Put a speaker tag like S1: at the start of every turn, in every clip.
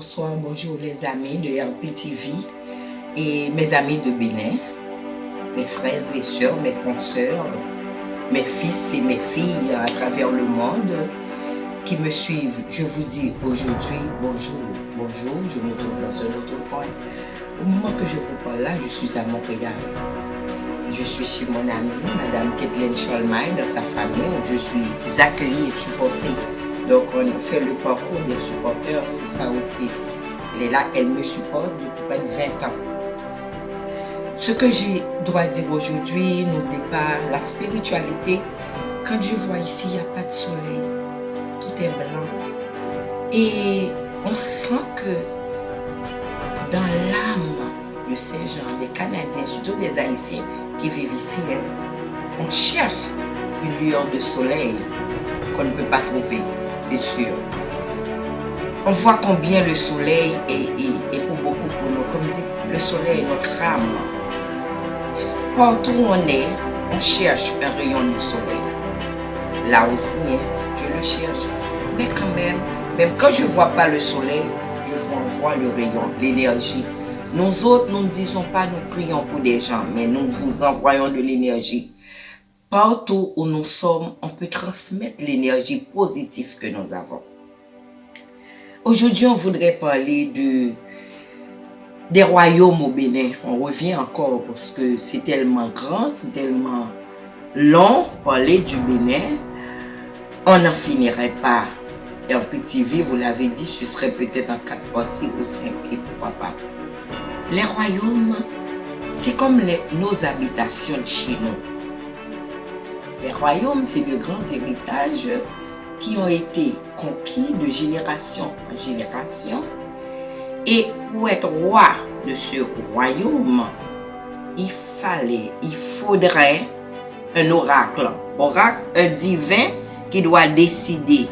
S1: bonsoir, bonjour les amis de RPTV et mes amis de Bénin, mes frères et sœurs, mes consoeurs, mes fils et mes filles à travers le monde qui me suivent. Je vous dis aujourd'hui bonjour, bonjour, je me trouve dans un autre coin. Au moment que je vous parle là, je suis à Montréal. Je suis chez mon amie, Madame Kathleen Chalmaille, dans sa famille, où je suis accueillie et supportée. Donc on fait le parcours des supporters, c'est ça aussi. Elle est là, elle me supporte depuis près de 20 ans. Ce que je dois dire aujourd'hui, n'oublie pas la spiritualité. Quand je vois ici, il n'y a pas de soleil, tout est blanc. Et on sent que dans l'âme de ces gens, les Canadiens, surtout les Haïtiens qui vivent ici, on cherche une lueur de soleil qu'on ne peut pas trouver, c'est sûr. On voit combien le soleil est pour beaucoup pour nous. Comme dit, le soleil est notre âme. Partout où on est, on cherche un rayon de soleil. Là aussi, je le cherche. Mais quand même quand je ne vois pas le soleil, je vois le rayon, l'énergie. Nous autres, nous ne disons pas, nous prions pour des gens, mais nous vous envoyons de l'énergie. Partout où nous sommes, on peut transmettre l'énergie positive que nous avons. Aujourd'hui, on voudrait parler des royaumes au Bénin. On revient encore parce que c'est tellement grand, c'est tellement long, parler du Bénin. On n'en finirait pas. RPTV, vous l'avez dit, ce serait peut-être en 4 parties ou 5, et pourquoi pas. Les royaumes, c'est comme nos habitations de chez nous. Les royaumes, c'est de grands héritages qui ont été conquis de génération en génération. Et pour être roi de ce royaume, il faudrait un oracle, un divin qui doit décider.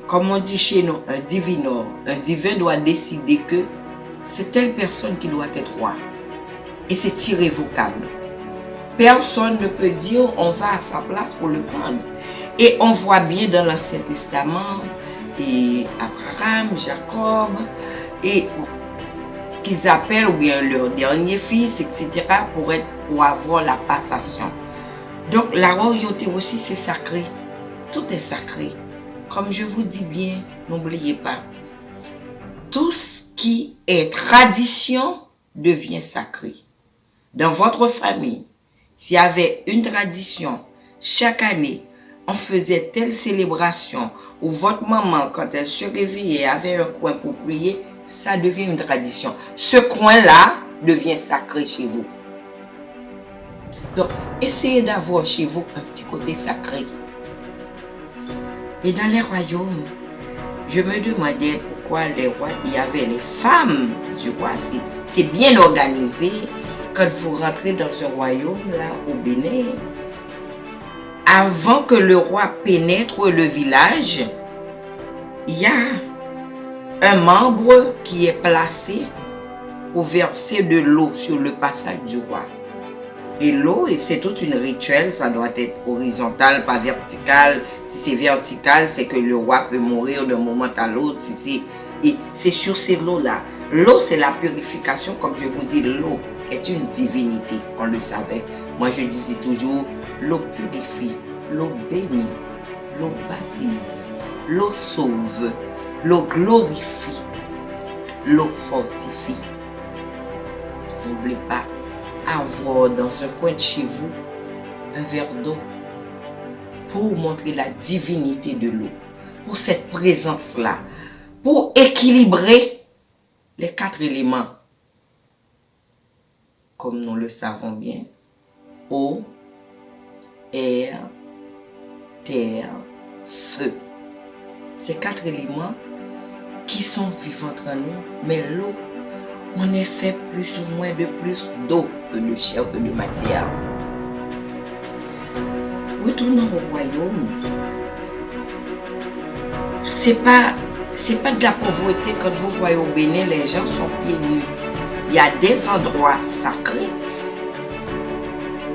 S1: Comme on dit chez nous, un divinor. Un divin doit décider que c'est telle personne qui doit être roi. Et c'est irrévocable. Personne ne peut dire on va à sa place pour le prendre. Et on voit bien dans l'Ancien Testament, et Abraham, Jacob, et qu'ils appellent ou bien leur dernier fils, etc., pour avoir la passation. Donc la royauté aussi c'est sacré. Tout est sacré. Comme je vous dis bien, n'oubliez pas, tout ce qui est tradition devient sacré. Dans votre famille, s'il y avait une tradition, chaque année, on faisait telle célébration, où votre maman, quand elle se réveillait, avait un coin pour prier, ça devient une tradition. Ce coin-là devient sacré chez vous. Donc, essayez d'avoir chez vous un petit côté sacré. Et dans les royaumes, je me demandais pourquoi les rois, il y avait les femmes du roi. C'est bien organisé. Quand vous rentrez dans ce royaume, là, au Bénin, avant que le roi pénètre le village, il y a un membre qui est placé pour verser de l'eau sur le passage du roi. Et l'eau, c'est toute une rituel, ça doit être horizontal, pas vertical. Si c'est vertical, c'est que le roi peut mourir d'un moment à l'autre. C'est sur ces lots-là. L'eau, c'est la purification, comme je vous dis, l'eau est une divinité, on le savait. Moi, je disais toujours, l'eau purifie, l'eau bénit, l'eau baptise, l'eau sauve, l'eau glorifie, l'eau fortifie. N'oubliez pas, avoir dans un coin de chez vous un verre d'eau pour montrer la divinité de l'eau, pour cette présence-là, pour équilibrer les 4 éléments. Comme nous le savons bien, eau, air, terre, feu. Ces 4 éléments qui sont vivants entre nous, mais l'eau, on est fait plus ou moins de plus d'eau que de chair, que de matière. Retournons au royaume. C'est pas de la pauvreté. Quand vous voyez au Bénin, les gens sont pieds nus. Il y a des endroits sacrés.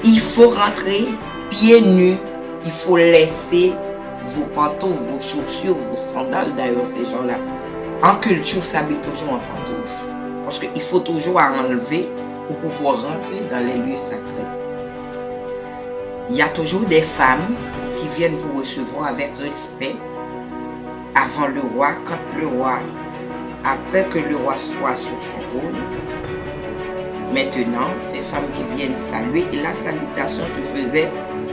S1: Il faut rentrer pieds nus. Il faut laisser vos pantoufles, vos chaussures, vos sandales. D'ailleurs, ces gens-là, en culture, s'habille toujours en pantoufles. Parce qu'il faut toujours enlever pour pouvoir rentrer dans les lieux sacrés. Il y a toujours des femmes qui viennent vous recevoir avec respect avant le roi, après que le roi soit sur son trône. Maintenant, ces femmes qui viennent saluer, et la salutation se faisait,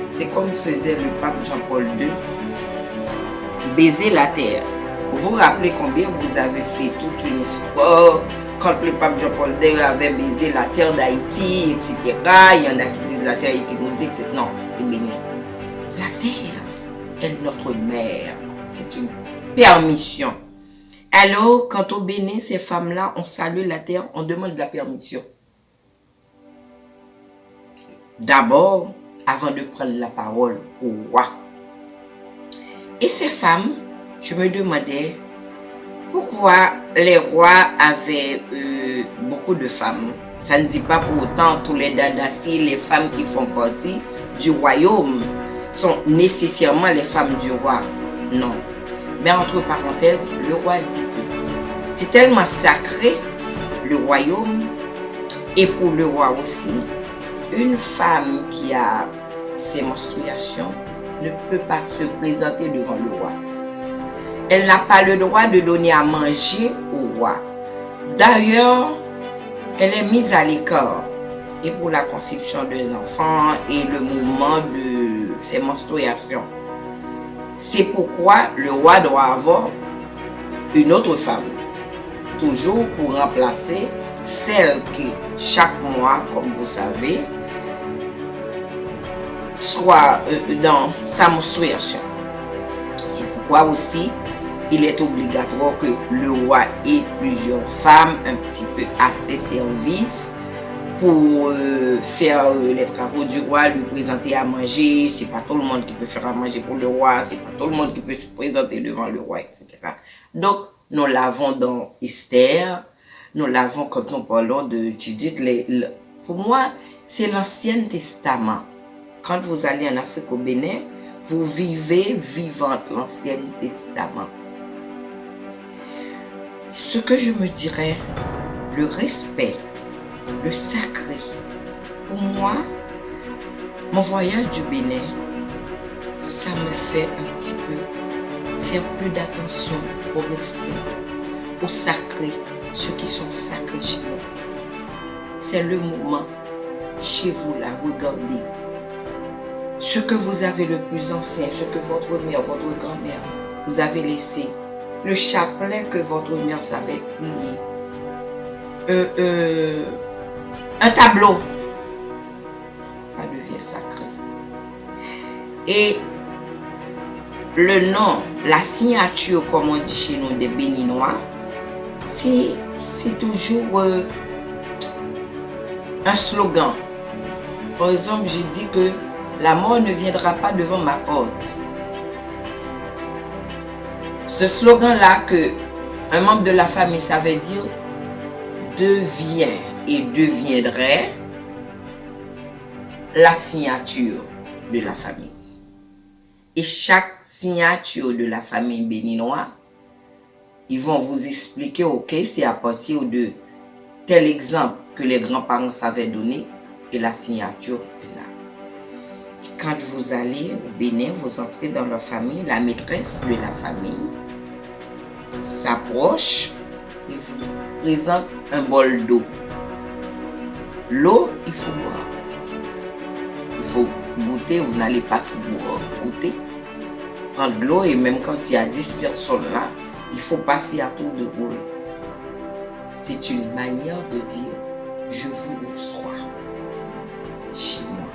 S1: c'est comme faisait le pape Jean-Paul II, baiser la terre. Vous vous rappelez combien vous avez fait toute une histoire quand le pape Jean-Paul II avait baisé la terre d'Haïti, etc. Il y en a qui disent la terre a été maudite. Non, c'est béni. La terre est notre mère. C'est une permission. Alors, quand au Bénin, ces femmes-là, on salue la terre, on demande la permission. D'abord, avant de prendre la parole au roi. Et ces femmes, je me demandais pourquoi les rois avaient beaucoup de femmes. Ça ne dit pas pour autant tous les dadassis, les femmes qui font partie du royaume sont nécessairement les femmes du roi. Non. Mais entre parenthèses, le roi dit que c'est tellement sacré, le royaume, et pour le roi aussi, une femme qui a ses menstruations ne peut pas se présenter devant le roi. Elle n'a pas le droit de donner à manger au roi. D'ailleurs, elle est mise à l'écart. Et pour la conception des enfants et le mouvement de ses menstruations. C'est pourquoi le roi doit avoir une autre femme. Toujours pour remplacer celle qui, chaque mois, comme vous savez, soit dans sa menstruation. C'est pourquoi aussi, il est obligatoire que le roi ait plusieurs femmes un petit peu à ses services pour faire les travaux du roi, lui présenter à manger. C'est pas tout le monde qui peut faire à manger pour le roi, c'est pas tout le monde qui peut se présenter devant le roi, etc. Donc, nous l'avons dans Esther, nous l'avons quand nous parlons de Judith. Pour moi, c'est l'Ancien Testament. Quand vous allez en Afrique, au Bénin, vous vivez vivant l'Ancien Testament. Ce que je me dirais, le respect, le sacré. Pour moi, mon voyage du Bénin, ça me fait un petit peu faire plus d'attention au respect, au sacré, ceux qui sont sacrés chez nous. C'est le moment, chez vous là, regardez. Ce que vous avez le plus ancien, ce que votre mère, votre grand-mère vous avez laissé, le chapelet que votre mère savait plier, un tableau, ça devient sacré. Et le nom, la signature, comme on dit chez nous, des Béninois, c'est toujours un slogan. Par exemple, j'ai dit que la mort ne viendra pas devant ma porte. Ce slogan-là que un membre de la famille, ça veut dire devient et deviendrait la signature de la famille. Et chaque signature de la famille béninoise, ils vont vous expliquer, ok, c'est à partir de tel exemple que les grands-parents savaient donner et la signature est là. Quand vous allez au Bénin, vous entrez dans la famille, la maîtresse de la famille s'approche et vous présente un bol d'eau. L'eau, il faut boire. Il faut goûter, vous n'allez pas tout boire, goûter. Prendre l'eau et même quand il y a 10 personnes là, il faut passer à tour de rôle. C'est une manière de dire, je vous reçois chez moi.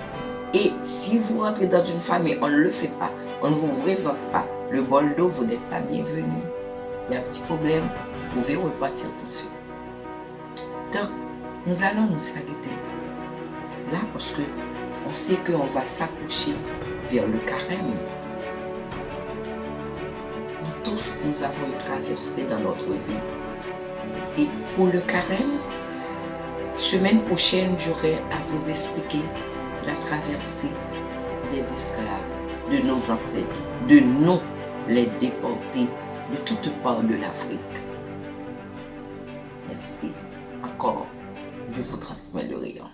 S1: Et si vous rentrez dans une famille, on ne le fait pas, on ne vous présente pas le bol d'eau, vous n'êtes pas bienvenu. Il y a un petit problème, vous pouvez repartir tout de suite. Donc, nous allons nous arrêter là parce que on sait qu'on va s'approcher vers le carême. Nous tous, nous avons une traversée dans notre vie. Et pour le carême, semaine prochaine, j'aurai à vous expliquer la traversée des esclaves, de nos ancêtres, de nous, les déportés, de toutes parts de l'Afrique. Encore, je vous transmets le rayon.